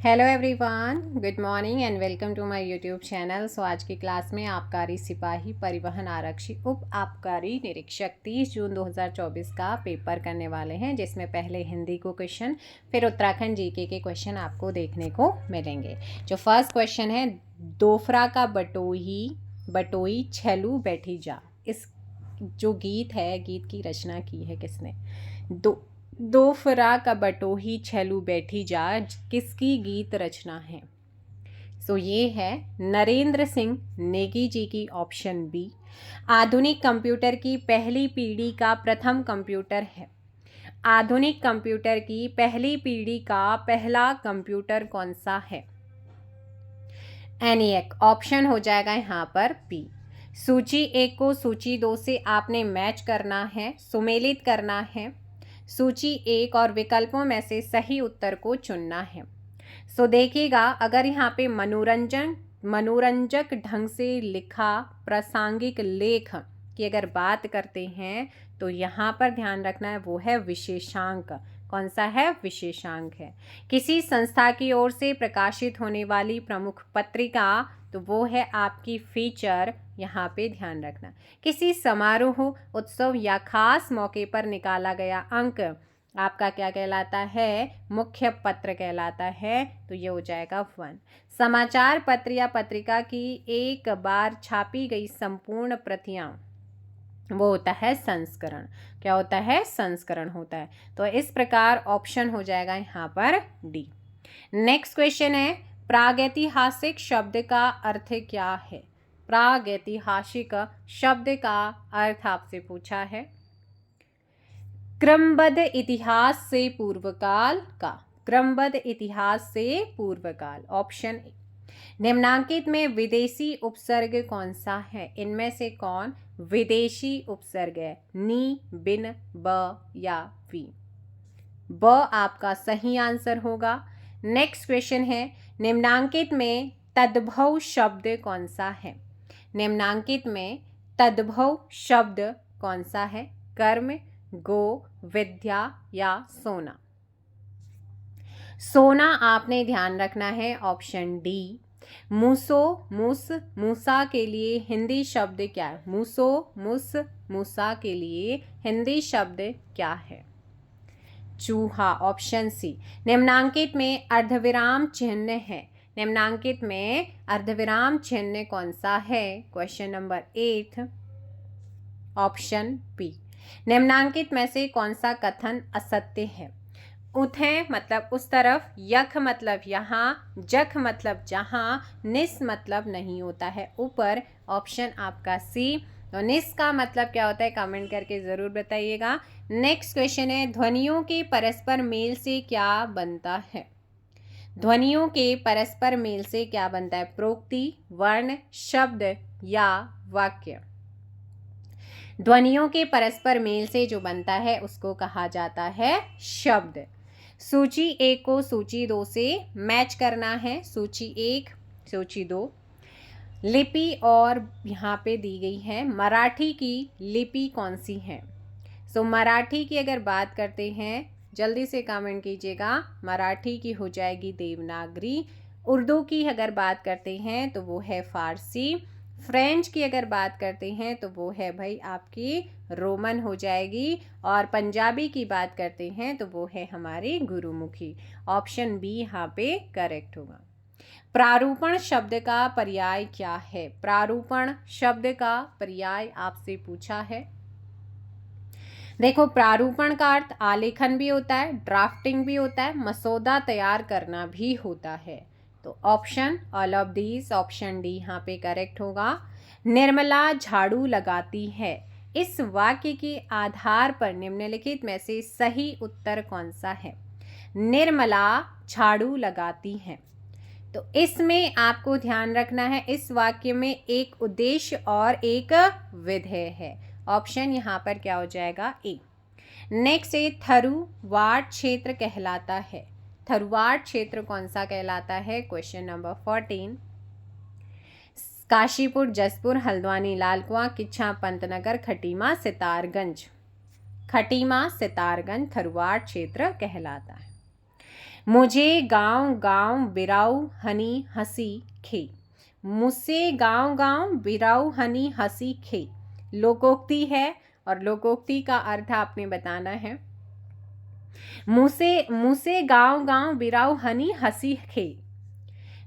Hello everyone, good morning and welcome to my YouTube channel. So आज की class में आबकारी सिपाही परिवहन आरक्षी उप आबकारी निरीक्षक 30 जून 2024 का पेपर करने वाले हैं, जिसमें पहले हिंदी को क्वेश्चन, फिर उत्तराखंड जीके के क्वेश्चन आपको देखने को मिलेंगे। जो फर्स्ट क्वेश्चन है, दोफरा का बटोई छेलू बैठी जा। इस जो गीत है, गीत की रचना की है किसने? दोफरा का बटोही छेलू बैठी जा किसकी गीत रचना है? सो ये है नरेंद्र सिंह नेगी जी की ऑप्शन बी। आधुनिक कंप्यूटर की पहली पीढ़ी का प्रथम कंप्यूटर है। आधुनिक कंप्यूटर की पहली पीढ़ी का पहला कंप्यूटर कौन सा है? एनिएक ऑप्शन हो जाएगा यहाँ पर बी। सूची 1 को सूची 2 से आपने मैच करना है, सुमेलित करना है। सूची 1 और विकल्पों में से सही उत्तर को चुनना है। सो देखिएगा, अगर यहाँ पे मनोरंजक ढंग से लिखा प्रासंगिक लेख की अगर बात करते हैं तो यहाँ पर ध्यान रखना है, वो है विशेषांक। कौन सा है? विशेषांक है। किसी संस्था की ओर से प्रकाशित होने वाली प्रमुख पत्रिका, तो वो है आपकी फीचर। यहाँ पे ध्यान रखना। किसी समारोह, उत्सव या खास मौके पर निकाला गया अंक आपका क्या कहलाता है? मुख्य पत्र कहलाता है। तो ये हो जाएगा 1। समाचार पत्र या पत्रिका की एक बार छापी गई संपूर्ण प्रतियां, वो होता है संस्करण। क्या होता है? संस्करण होता है। तो इस प्रकार ऑप्शन हो जाएगा यहाँ पर डी। नेक्स्ट क्वेश्चन है, प्रागैतिहासिक शब्द का अर्थ क्या है? प्रागैतिहासिक शब्द का अर्थ आपसे पूछा है। क्रमबद्ध इतिहास से पूर्वकाल का। क्रमबद्ध इतिहास से पूर्वकाल, ऑप्शन ए। निम्नांकित में विदेशी उपसर्ग कौन सा है? इनमें से कौन विदेशी उपसर्ग है? नी, बिन, ब या वी? ब आपका सही आंसर होगा। नेक्स्ट क्वेश्चन है, निम्नांकित में तद्भव शब्द कौन सा है? निम्नांकित में तद्भव शब्द कौन सा है? कर्म, गो, विद्या या सोना? सोना आपने ध्यान रखना है, ऑप्शन डी। मूसा के लिए हिंदी शब्द क्या है? मूसा के लिए हिंदी शब्द क्या है? चूहा, ऑप्शन सी। निम्नांकित में अर्धविराम चिन्ह है। निम्नांकित में अर्धविराम चिन्ह कौन सा है? Question number 8, option B. निम्नांकित में से कौन सा कथन असत्य है? उठें मतलब उस तरफ, यख मतलब यहाँ, जख मतलब जहाँ, निस मतलब नहीं होता है ऊपर। ऑप्शन आपका सी। तो निस का मतलब क्या होता है? कमेंट करके ज़रूर बताइएगा। नेक्स्ट क्वेश्चन है, ध्वनियों के परस्पर मेल से क्या बनता है? ध्वनियों के परस्पर मेल से क्या बनता है? प्रोक्ति, वर्ण, शब्द या वाक्य? ध्वनियों के परस्पर मेल से जो बनता है उसको कहा जाता है शब्द। सूची 1 को सूची 2 से मैच करना है। सूची 1, सूची 2। लिपि और यहाँ पे दी गई है, मराठी की लिपि कौन सी है? सो मराठी की अगर बात करते हैं, जल्दी से कमेंट कीजिएगा। मराठी की हो जाएगी देवनागरी। उर्दू की अगर बात करते हैं तो वो है फारसी। फ्रेंच की अगर बात करते हैं तो वो है भाई आपकी रोमन हो जाएगी। और पंजाबी की बात करते हैं तो वो है हमारी गुरुमुखी। ऑप्शन बी यहाँ पे करेक्ट होगा। प्रारूपण शब्द का पर्याय क्या है? प्रारूपण शब्द का पर्याय आपसे पूछा है। देखो, प्रारूपण का अर्थ आलेखन भी होता है, ड्राफ्टिंग भी होता है, मसौदा तैयार करना भी होता है। तो option all of these, option D यहाँ पे करेक्ट होगा। निर्मला झाड़ू लगाती है, इस वाक्य के आधार पर निम्नलिखित में से सही उत्तर कौन सा है? निर्मला झाड़ू लगाती है। तो इसमें आपको ध्यान रखना है, इस वाक्य में एक उद्देश्य और एक विधेय है। ऑप्शन यहाँ पर क्या हो जाएगा? ए। नेक्स्ट है, थरुवाड़ क्षेत्र कहलाता है। थरुवाड़ क्षेत्र कौन सा कहलाता है? Question number 14। काशीपुर, जसपुर, हल्द्वानी, लालकुआं, किच्छा, पंतनगर, खटीमा, सितारगंज। खटीमा, सितारगंज थरुवाड़ क्षेत्र कहलाता है। मुझे गाँव गाँव बिराऊ हनी हंसी खे। मुझसे गाँव गाँव बिराऊ हनी हंसी खे लोकोक्ति है और लोकोक्ति का अर्थ आपने बताना है। मुझसे गाँव गाँव बिराऊ हनी हंसी खे,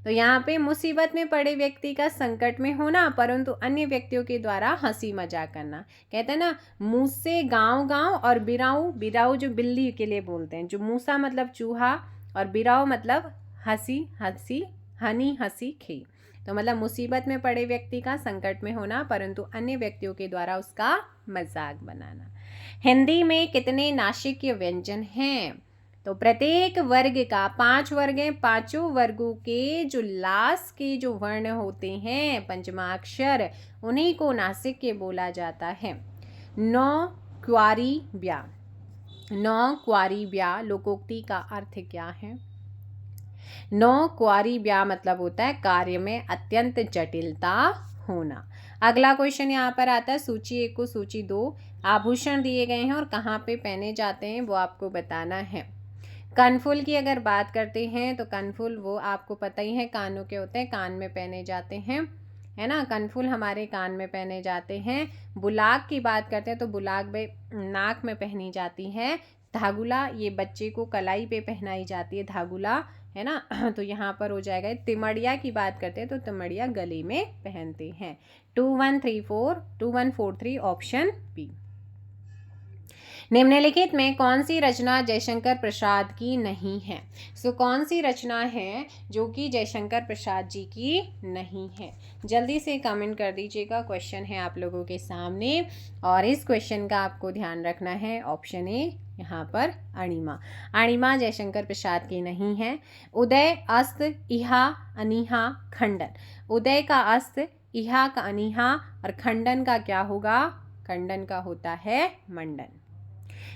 तो यहाँ पे मुसीबत में पड़े व्यक्ति का संकट में होना परंतु अन्य व्यक्तियों के द्वारा हंसी मजाक करना। कहते हैं ना मुझसे गाँव गाँव, और बिराऊ, बिराऊ जो बिल्ली के लिए बोलते हैं, जो मूसा मतलब चूहा और बिराऊ मतलब हंसी हंसी हनी हंसी खे, तो मतलब मुसीबत में पड़े व्यक्ति का संकट में होना परंतु अन्य व्यक्तियों के द्वारा उसका मजाक बनाना। हिंदी में कितने नासिक्य व्यंजन हैं? तो प्रत्येक वर्ग का 5 वर्ग हैं, पांचों वर्गों के जो लास्ट के जो वर्ण होते हैं पंचमाक्षर, उन्हीं को नासिक्य बोला जाता है। 9 क्वारी ब्या, 9 क्वारी ब्या लोकोक्ति का अर्थ क्या है? 9 क्वारी ब्या मतलब होता है कार्य में अत्यंत जटिलता होना। अगला क्वेश्चन यहाँ पर आता है सूची 1 को सूची 2, आभूषण दिए गए हैं और कहाँ पे पहने जाते हैं वो आपको बताना है। कनफुल की अगर बात करते हैं तो कनफुल वो आपको पता ही है कानों के होते हैं, कान में पहने जाते हैं, है ना। कनफुल हमारे कान में पहने जाते हैं। बुलाक की बात करते हैं तो बुलाक नाक में पहनी जाती है। धागुला ये बच्चे को कलाई पे पहनाई जाती है, धागुला, है ना। तो यहाँ पर हो जाएगा। तिमड़िया की बात करते हैं तो तिमड़िया गले में पहनते हैं। 2143 ऑप्शन बी। निम्नलिखित में कौन सी रचना जयशंकर प्रसाद की नहीं है? सो कौन सी रचना है जो कि जयशंकर प्रसाद जी की नहीं है? जल्दी से कमेंट कर दीजिएगा। क्वेश्चन है आप लोगों के सामने और इस क्वेश्चन का आपको ध्यान रखना है। ऑप्शन ए यहाँ पर अणिमा, अणिमा जयशंकर प्रसाद की नहीं है। उदय अस्त इहा अनिहा खंडन, उदय का अस्त, इहा का अनिहा और खंडन का क्या होगा? खंडन का होता है मंडन।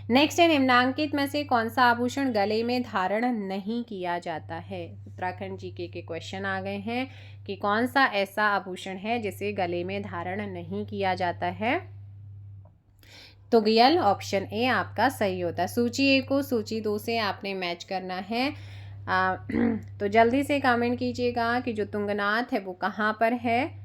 नेक्स्ट है निम्नांकित में से कौन सा आभूषण गले में धारण नहीं किया जाता है? उत्तराखंड जीके के क्वेश्चन आ गए हैं कि कौन सा ऐसा आभूषण है जिसे गले में धारण नहीं किया जाता है? तो रियल ऑप्शन ए आपका सही होता है। सूची 1 को सूची 2 से आपने मैच करना है। तो जल्दी से कमेंट कीजिएगा कि जो तुंगनाथ है वो कहाँ पर है।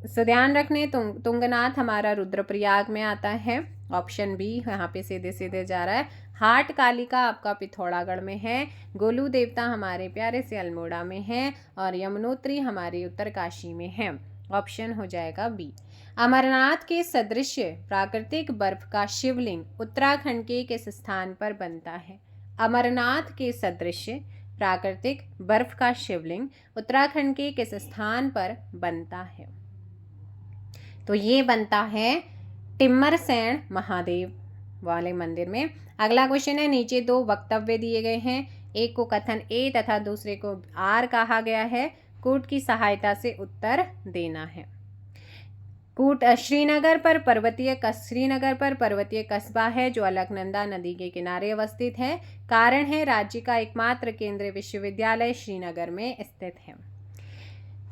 सो ध्यान रखने तुंगनाथ हमारा रुद्रप्रयाग में आता है। ऑप्शन बी यहाँ पे सीधे सीधे जा रहा है। हाट कालिका आपका पिथौरागढ़ में है। गोलू देवता हमारे प्यारे से अल्मोड़ा में है और यमुनोत्री हमारे उत्तरकाशी में है। ऑप्शन हो जाएगा बी। अमरनाथ के सदृश प्राकृतिक बर्फ का शिवलिंग उत्तराखंड के किस स्थान पर बनता है? अमरनाथ के सदृश प्राकृतिक बर्फ का शिवलिंग उत्तराखंड के किस स्थान पर बनता है? तो ये बनता है टिम्मरसैण महादेव वाले मंदिर में। अगला क्वेश्चन है नीचे 2 वक्तव्य दिए गए हैं, एक को कथन ए तथा दूसरे को आर कहा गया है। कूट की सहायता से उत्तर देना है। कूट श्रीनगर पर पर्वतीय कस्बा है जो अलकनंदा नदी के किनारे अवस्थित है। कारण है राज्य का एकमात्र केंद्रीय विश्वविद्यालय श्रीनगर में स्थित है।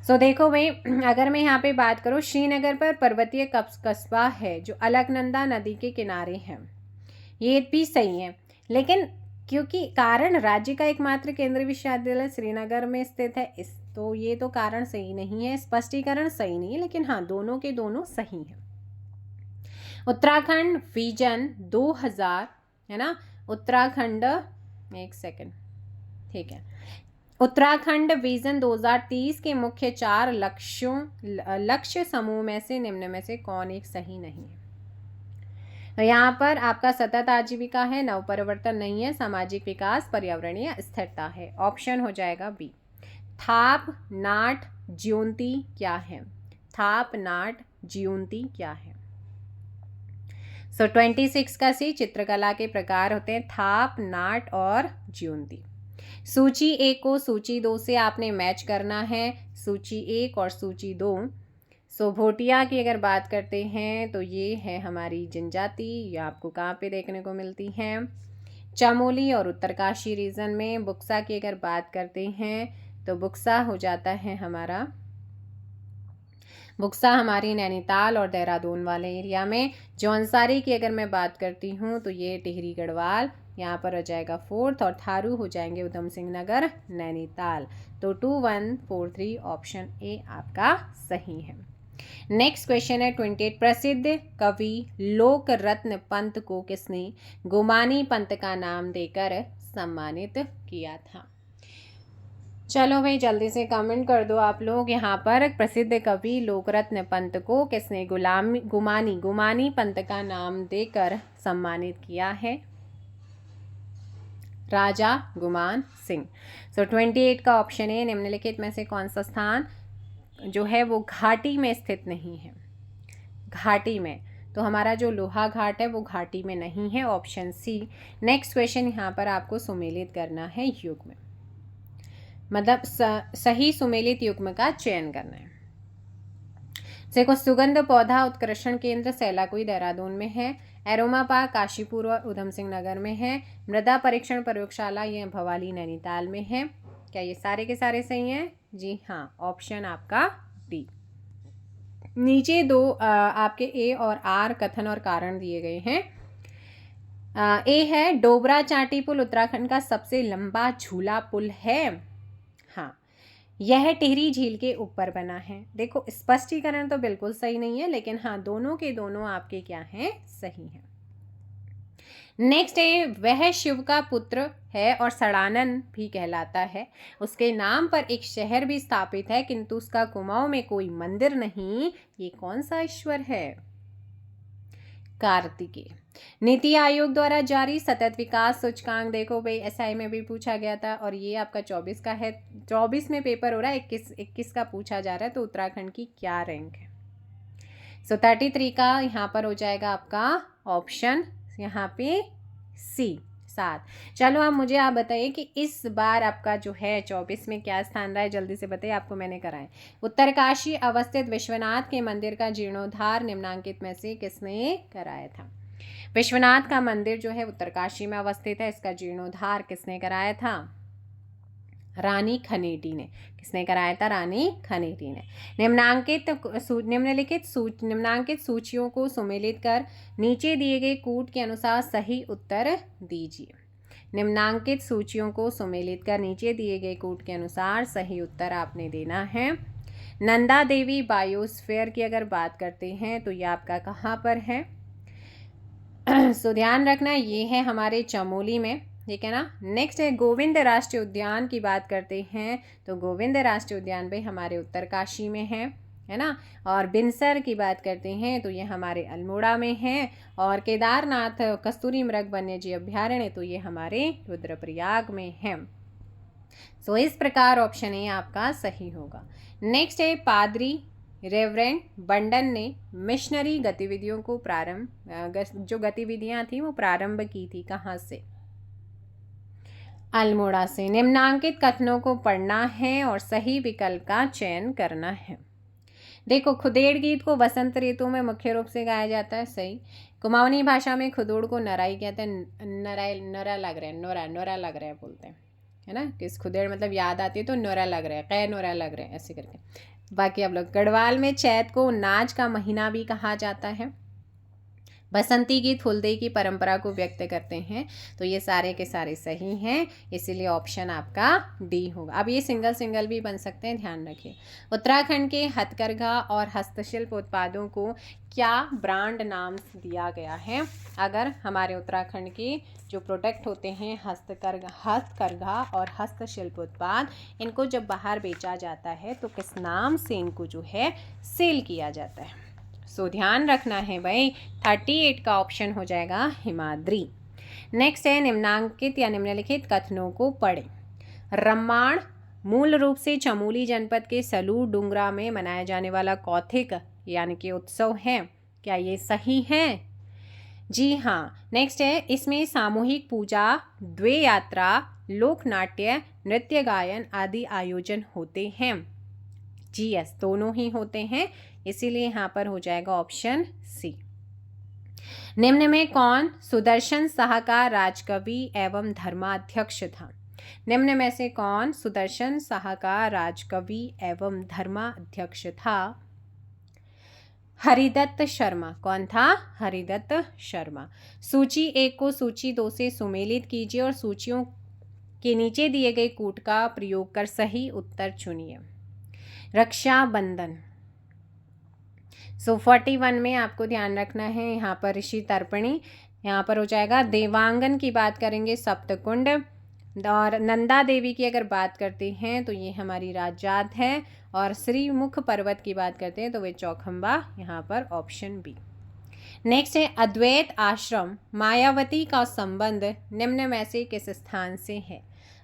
सो देखो भाई, अगर मैं यहाँ पे बात करूँ, श्रीनगर पर पर्वतीय कस्बा है जो अलकनंदा नदी के किनारे है, ये भी सही है, लेकिन क्योंकि कारण राज्य का एकमात्र केंद्रीय विश्वविद्यालय श्रीनगर में स्थित है, तो ये तो कारण सही नहीं है, स्पष्टीकरण सही नहीं है, लेकिन हाँ दोनों के दोनों सही हैं। उत्तराखंड विजन 2000 है ना, उत्तराखंड, एक सेकंड, ठीक है, उत्तराखंड विजन 2030 के मुख्य 4 लक्ष्य समूह में से निम्न में से कौन एक सही नहीं है? तो यहाँ पर आपका सतत आजीविका है, नवपरिवर्तन नहीं है, सामाजिक विकास, पर्यावरणीय स्थिरता है। ऑप्शन हो जाएगा बी। थाप नाट ज्योंती क्या है? थाप नाट ज्योंती क्या है? सो 26 का सी चित्रकला के प्रकार होते हैं थाप, नाट और ज्योंती। सूची 1 को सूची 2 से आपने मैच करना है, सूची 1 और सूची 2। सो भोटिया की अगर बात करते हैं तो ये है हमारी जनजाति, ये आपको कहाँ पे देखने को मिलती हैं? चमोली और उत्तरकाशी रीजन में। बुक्सा की अगर बात करते हैं तो बुक्सा हो जाता है हमारा बुक्सा हमारी नैनीताल और देहरादून वाले एरिया में। जौनसारी की अगर मैं बात करती हूँ तो ये टिहरी गढ़वाल यहाँ पर हो जाएगा 4th, और थारू हो जाएंगे उधम सिंह नगर नैनीताल। तो 2143 ऑप्शन ए आपका सही है। नेक्स्ट क्वेश्चन है 28। प्रसिद्ध कवि लोक रत्न पंत को किसने गुमानी पंत का नाम देकर सम्मानित किया था? चलो भाई जल्दी से कमेंट कर दो आप लोग यहाँ पर। प्रसिद्ध कवि लोकरत्न पंत को किसने गुमानी पंत का नाम देकर सम्मानित किया है? राजा गुमान सिंह। सो 28 का ऑप्शन है निम्नलिखित में से कौन सा स्थान जो है वो घाटी में स्थित नहीं है? घाटी में, तो हमारा जो लोहा घाट है वो घाटी में नहीं है, ऑप्शन सी। नेक्स्ट क्वेश्चन यहाँ पर आपको सुमेलित करना है युग्म, मतलब सही सुमेलित युग्म का चयन करना है। देखो, सुगंध पौधा उत्कर्षण केंद्र सैलाकुई देहरादून में है, एरोमा पार्क काशीपुर और उधम सिंह नगर में है, मृदा परीक्षण प्रयोगशाला ये भवाली नैनीताल में है। क्या ये सारे के सारे सही हैं? जी हाँ, ऑप्शन आपका डी। नीचे दो आपके ए और आर कथन और कारण दिए गए हैं। ए है डोबरा चांटी पुल उत्तराखंड का सबसे लंबा झूला पुल है। हाँ, यह टिहरी झील के ऊपर बना है। देखो, स्पष्टीकरण तो बिल्कुल सही नहीं है, लेकिन हाँ दोनों के दोनों आपके क्या हैं? सही हैं। नेक्स्ट है वह शिव का पुत्र है और सड़ानन भी कहलाता है। उसके नाम पर एक शहर भी स्थापित है, किंतु उसका कुमाऊं में कोई मंदिर नहीं। ये कौन सा ईश्वर है? कार्तिकेय। नीति आयोग द्वारा जारी सतत विकास सूचकांक, देखो भाई एसआई में भी पूछा गया था और ये आपका 24 का है। 24 में पेपर हो रहा है, 21 का पूछा जा रहा है। तो उत्तराखंड की क्या रैंक है? सो 33 का यहाँ पर हो जाएगा आपका ऑप्शन यहाँ पे सी 7। चलो अब मुझे आप बताइए कि इस बार आपका जो है 24 में क्या स्थान रहा है? जल्दी से बताइए, आपको मैंने कराया। उत्तरकाशी अवस्थित विश्वनाथ के मंदिर का जीर्णोद्धार निम्नांकित में से किसने कराया था? विश्वनाथ का मंदिर जो है उत्तरकाशी में अवस्थित है, इसका जीर्णोद्धार किसने कराया था? रानी खनेटी ने। किसने कराया था? रानी खनेटी ने। निम्नांकित सूचियों को सुमेलित कर नीचे दिए गए कूट के अनुसार सही उत्तर दीजिए। निम्नांकित सूचियों को सुमेलित कर नीचे दिए गए कूट के अनुसार सही उत्तर आपने देना है। नंदा देवी बायोस्फीयर की अगर बात करते हैं तो ये आपका कहाँ पर है? सो ध्यान रखना, ये है हमारे चमोली में, ठीक है ना। नेक्स्ट है गोविंद राष्ट्रीय उद्यान की बात करते हैं तो गोविंद राष्ट्रीय उद्यान भी हमारे उत्तरकाशी में है ना। और बिनसर की बात करते हैं तो ये हमारे अल्मोड़ा में है। और केदारनाथ कस्तूरी मृग वन्यजीव अभ्यारण्य तो ये हमारे रुद्रप्रयाग में है। सो इस प्रकार ऑप्शन ए आपका सही होगा। नेक्स्ट है पादरी रेवरेंड बंडन ने मिशनरी गतिविधियों को जो गतिविधियां थी वो प्रारंभ की थी, कहाँ से? अल्मोड़ा से। निम्नांकित कथनों को पढ़ना है और सही विकल्प का चयन करना है। देखो, खुदेड़ गीत को वसंत ऋतु में मुख्य रूप से गाया जाता है, सही। कुमाऊनी भाषा में खुदोड़ को नराई कहते हैं। नरा लग रहा है, नोरा लग रहा है बोलते हैं, है ना। किस खुदेड़ मतलब याद आती है तो नोरा लग रहा है, कै नोरा लग रहा है, ऐसे करके। बाकी आप लोग, गढ़वाल में चैत को नाच का महीना भी कहा जाता है। बसंती गीत फुलदेई की परंपरा को व्यक्त करते हैं। तो ये सारे के सारे सही हैं, इसीलिए ऑप्शन आपका डी होगा। अब ये सिंगल भी बन सकते हैं, ध्यान रखिए। उत्तराखंड के हथकरघा और हस्तशिल्प उत्पादों को क्या ब्रांड नाम दिया गया है? अगर हमारे उत्तराखंड के जो प्रोडक्ट होते हैं हथकरघा और हस्तशिल्प उत्पाद, इनको जब बाहर बेचा जाता है तो किस नाम से इनको जो है सेल किया जाता है? सो ध्यान रखना है भाई, 38 का ऑप्शन हो जाएगा हिमाद्री। नेक्स्ट है निम्नांकित या निम्नलिखित कथनों को पढ़ें। रम्माण मूल रूप से चमोली जनपद के सलूर डुंगरा में मनाया जाने वाला कौथिक यानी कि उत्सव है। क्या ये सही है? जी हाँ। नेक्स्ट है इसमें सामूहिक पूजा, द्वे यात्रा, लोक नाट्य, नृत्य गायन आदि आयोजन होते हैं। जी यस, दोनों ही होते हैं, इसीलिए यहाँ पर हो जाएगा ऑप्शन सी। निम्न में कौन सुदर्शन साह का राजकवि एवं धर्माध्यक्ष था? निम्न में से कौन सुदर्शन साह का राजकवि एवं धर्माध्यक्ष था? हरिदत्त शर्मा। कौन था? हरिदत्त शर्मा। सूची 1 को सूची 2 से सुमेलित कीजिए और सूचियों के नीचे दिए गए कूट का प्रयोग कर सही उत्तर चुनिए। रक्षाबंधन। 41 में आपको ध्यान रखना है, यहाँ पर ऋषि तर्पणी, यहाँ पर हो जाएगा देवांगन की बात करेंगे सप्तकुंड, और नंदा देवी की अगर बात करते हैं तो ये हमारी राजजात है, और श्रीमुख पर्वत की बात करते हैं तो वे चौखंबा, यहाँ पर ऑप्शन बी। नेक्स्ट है अद्वैत आश्रम मायावती का संबंध निम्न में से किस स्थान से है?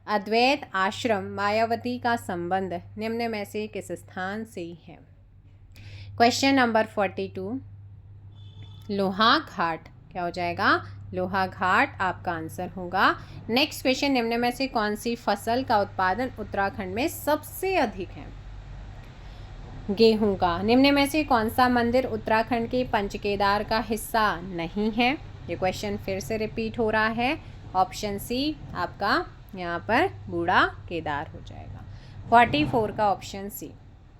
अद्वैत आश्रम मायावती का संबंध निम्न में से किस स्थान से है? क्वेश्चन नंबर 42, लोहा घाट। क्या हो जाएगा? लोहा घाट आपका आंसर होगा। नेक्स्ट क्वेश्चन, निम्न में से कौन सी फसल का उत्पादन उत्तराखंड में सबसे अधिक है? गेहूं का। निम्न में से कौन सा मंदिर उत्तराखंड के पंचकेदार का हिस्सा नहीं है? ये क्वेश्चन फिर से रिपीट हो रहा है। ऑप्शन सी आपका यहाँ पर बूढ़ा केदार हो जाएगा। 44 का ऑप्शन सी,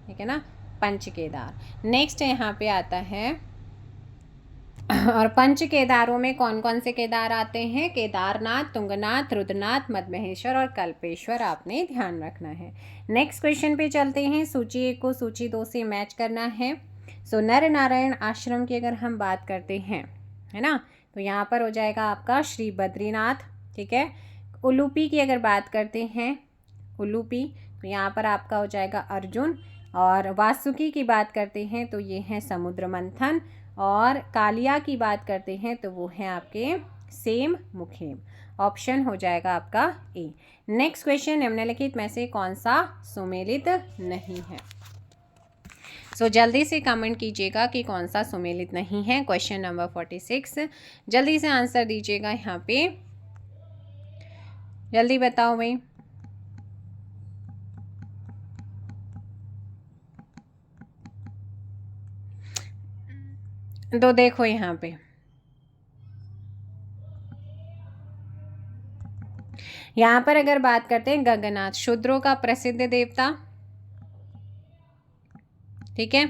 ठीक है ना, पंचकेदार। नेक्स्ट यहाँ पे आता है, और पंच केदारों में कौन कौन से केदार आते हैं? केदारनाथ, तुंगनाथ, रुद्रनाथ, मद्महेश्वर और कल्पेश्वर, आपने ध्यान रखना है। नेक्स्ट क्वेश्चन पे चलते हैं। सूची 1 को सूची 2 से मैच करना है। सो नर नारायण आश्रम की अगर हम बात करते हैं, है ना, तो यहाँ पर हो जाएगा आपका श्री बद्रीनाथ, ठीक है। उलूपी की अगर बात करते हैं, उलूपी, तो यहाँ पर आपका हो जाएगा अर्जुन, और वासुकी की बात करते हैं तो ये है समुद्र मंथन, और कालिया की बात करते हैं तो वो है आपके सेम मुखेम। ऑप्शन हो जाएगा आपका ए। नेक्स्ट क्वेश्चन, निम्नलिखित में से कौन सा सुमेलित नहीं है? सो जल्दी से कमेंट कीजिएगा कि कौन सा सुमेलित नहीं है। क्वेश्चन नंबर 46, जल्दी से आंसर दीजिएगा यहाँ पे, जल्दी बताओ भाई। तो देखो यहाँ पे, यहाँ पर अगर बात करते हैं गगननाथ, शूद्रों का प्रसिद्ध देवता, ठीक है,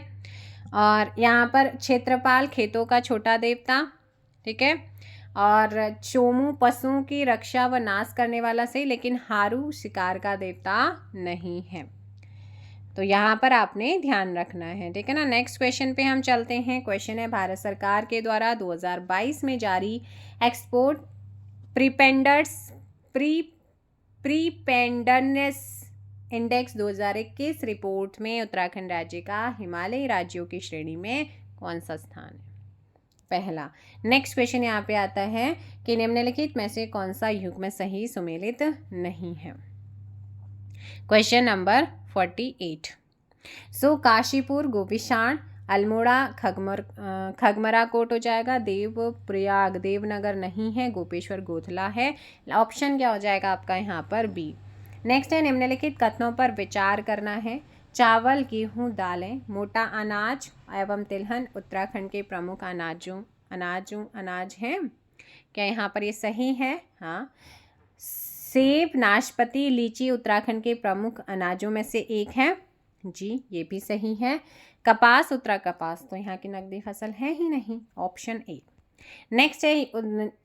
और यहाँ पर क्षेत्रपाल, खेतों का छोटा देवता, ठीक है, और चोमू पशुओं की रक्षा व नाश करने वाला सही, लेकिन हारू शिकार का देवता नहीं है। तो यहाँ पर आपने ध्यान रखना है, ठीक है ना। नेक्स्ट क्वेश्चन पे हम चलते हैं। क्वेश्चन है, भारत सरकार के द्वारा 2022 में जारी एक्सपोर्ट प्रीपेंडनेस इंडेक्स 2021 रिपोर्ट में उत्तराखंड राज्य का हिमालयी राज्यों की श्रेणी में कौन सा स्थान है? पहला। नेक्स्ट क्वेश्चन यहाँ पे आता है कि निम्नलिखित में से कौन सा युग्म सही सुमेलित नहीं है? क्वेश्चन नंबर 48, सो काशीपुर, गोपीशाण, अल्मोड़ा, खगमरा कोट हो जाएगा, देवप्रयाग, देवनगर नहीं है, गोपेश्वर गोधला है। ऑप्शन क्या हो जाएगा आपका यहाँ पर बी। नेक्स्ट है, निम्नलिखित कथनों पर विचार करना है। चावल, गेहूं, दालें, मोटा अनाज एवं तिलहन उत्तराखंड के प्रमुख अनाज हैं। क्या यहाँ पर ये सही है? हाँ। सेब, नाशपाती, लीची उत्तराखंड के प्रमुख अनाजों में से एक है जी, ये भी सही है। कपास, कपास तो यहाँ की नकदी फसल है ही नहीं, ऑप्शन ए। नेक्स्ट है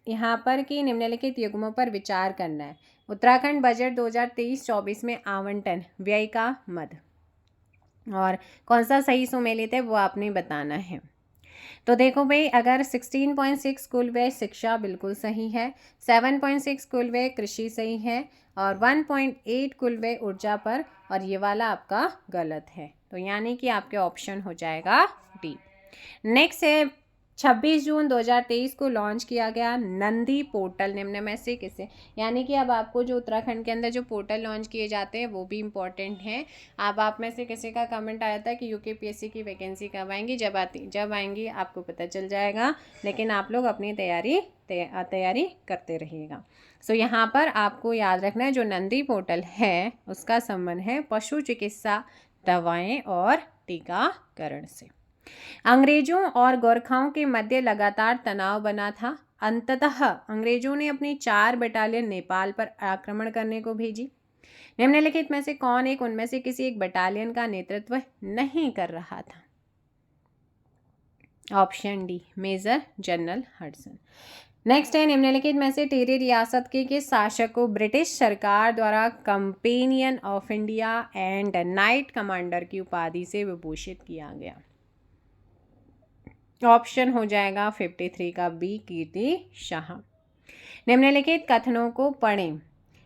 यहाँ पर कि निम्नलिखित युग्मों पर विचार करना है। उत्तराखंड बजट 2023-24 में आवंटन व्यय का मद, और कौन सा सही सुमेलित है वो आपने बताना है। तो देखो भाई, अगर 16.6 कुल व्यय शिक्षा बिल्कुल सही है, 7.6 कुल व्यय कृषि सही है, और 1.8 कुल व्यय ऊर्जा पर, और ये वाला आपका गलत है। तो यानी कि आपके ऑप्शन हो जाएगा डी। नेक्स्ट है, 26 जून 2023 को लॉन्च किया गया नंदी पोर्टल निम्न में से किसे? यानी कि अब आपको जो उत्तराखंड के अंदर जो पोर्टल लॉन्च किए जाते हैं वो भी इम्पॉर्टेंट हैं। अब आप में से किसी का कमेंट आया था कि यूकेपीएससी की वैकेंसी कब आएंगी? जब आएंगी आपको पता चल जाएगा, लेकिन आप लोग अपनी तैयारी करते रहिएगा। सो यहाँ पर आपको याद रखना है, जो नंदी पोर्टल है उसका संबंध है पशु चिकित्सा, दवाएं और टीकाकरण से। अंग्रेजों और गोरखाओं के मध्य लगातार तनाव बना था। अंततः अंग्रेजों ने अपनी 4 बटालियन नेपाल पर आक्रमण करने को भेजी। निम्नलिखित में से कौन एक उनमें से किसी एक बटालियन का नेतृत्व नहीं कर रहा था? Option D major general Hudson. Next है, निम्नलिखित में से टिहरी रियासत के किस शासक को ब्रिटिश सरकार द्वारा companion of India and night commander की उपाधि से विभूषित किया गया? ऑप्शन हो जाएगा 53 का बी कीर्ति शाह। निम्नलिखित कथनों को पढ़ें।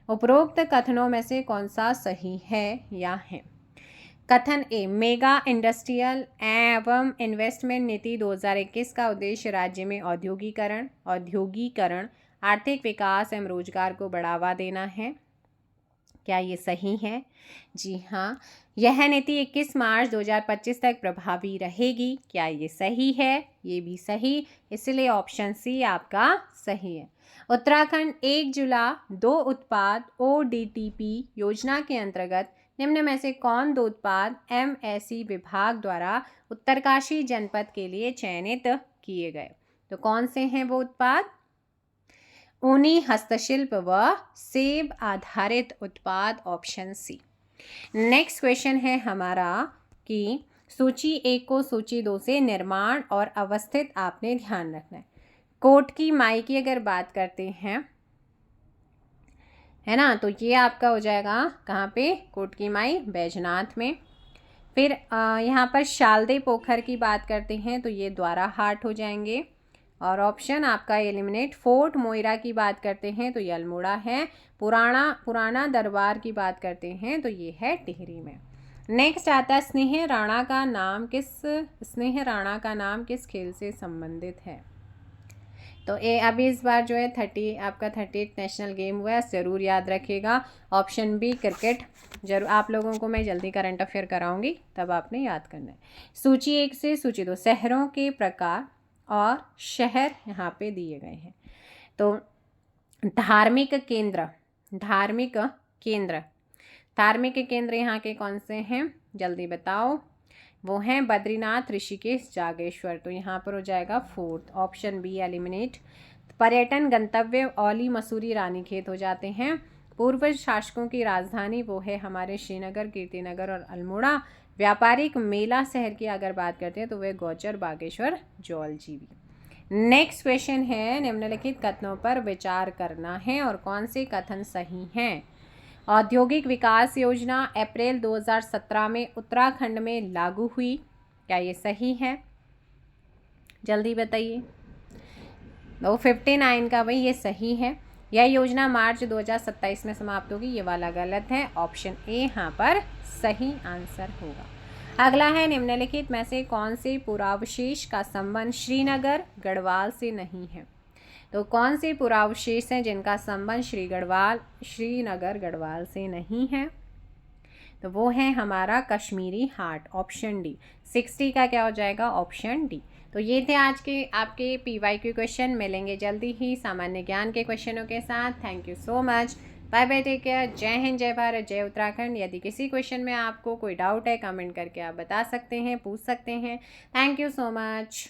उपरोक्त कथनों में से कौन सा सही है या है? कथन ए, मेगा इंडस्ट्रियल एवं इन्वेस्टमेंट नीति 2021 का उद्देश्य राज्य में औद्योगिकरण, आर्थिक विकास एवं रोजगार को बढ़ावा देना है। क्या ये सही है? जी हाँ, यह नीति 21 मार्च 2025 तक प्रभावी रहेगी। क्या ये सही है? ये भी सही, इसलिए ऑप्शन सी आपका सही है। उत्तराखंड 1 जिला 2 उत्पाद ODTP योजना के अंतर्गत निम्न में से कौन 2 उत्पाद MSE विभाग द्वारा उत्तरकाशी जनपद के लिए चयनित किए गए? तो कौन से हैं वो उत्पाद? ऊनी हस्तशिल्प व सेब आधारित उत्पाद, ऑप्शन सी। नेक्स्ट क्वेश्चन है हमारा कि सूची 1 को सूची 2 से निर्माण और अवस्थित आपने ध्यान रखना है। कोट की माई की अगर बात करते हैं, है ना, तो ये आपका हो जाएगा कहाँ पे? कोट की माई बैजनाथ में। फिर यहाँ पर शालदे पोखर की बात करते हैं तो ये द्वारा हाट हो जाएंगे। और ऑप्शन आपका एलिमिनेट। फोर्ट मोइरा की बात करते हैं तो ये अल्मोड़ा है। पुराना दरबार की बात करते हैं तो ये है टिहरी में। नेक्स्ट आता है स्नेह राणा का नाम किस खेल से संबंधित है? तो अभी इस बार जो है 38 नेशनल गेम हुआ है, ज़रूर याद रखिएगा। Option B cricket. जरूर आप लोगों को मैं जल्दी करंट अफेयर कराऊंगी, तब आपने याद करना है। सूची 1 से सूची 2 शहरों के प्रकार और शहर यहाँ पे दिए गए हैं। तो धार्मिक केंद्र यहाँ के कौन से हैं? जल्दी बताओ। वो हैं बद्रीनाथ, ऋषिकेश, जागेश्वर। तो यहाँ पर हो जाएगा 4th, ऑप्शन बी एलिमिनेट। पर्यटन गंतव्य औली, मसूरी, रानीखेत हो जाते हैं। पूर्व शासकों की राजधानी वो है हमारे श्रीनगर, कीर्तिनगर और अल्मोड़ा। व्यापारिक मेला शहर की अगर बात करते हैं तो वे गौचर, बागेश्वर, जौलजीबी। नेक्स्ट क्वेश्चन है, निम्नलिखित कथनों पर विचार करना है और कौन से कथन सही हैं? औद्योगिक विकास योजना अप्रैल 2017 में उत्तराखंड में लागू हुई। क्या ये सही है? जल्दी बताइए। तो 59 का भाई ये सही है। यह योजना मार्च 2027 में समाप्त होगी, ये वाला गलत है। ऑप्शन ए यहाँ पर सही आंसर होगा। अगला है, निम्नलिखित में से कौन से पुरावशेष का संबंध श्रीनगर गढ़वाल से नहीं है? तो कौन से पुरावशेष हैं जिनका संबंध श्रीनगर गढ़वाल से नहीं है? तो वो है हमारा कश्मीरी हाट, ऑप्शन डी। 60 का क्या हो जाएगा? Option D. तो ये थे आज के आपके PYQ क्वेश्चन। मिलेंगे जल्दी ही सामान्य ज्ञान के क्वेश्चनों के साथ। Thank you so much. Bye bye, take care. जय हिंद, जय भारत, जय उत्तराखंड। यदि किसी क्वेश्चन में आपको कोई डाउट है, कमेंट करके आप बता सकते हैं, पूछ सकते हैं। Thank you so much.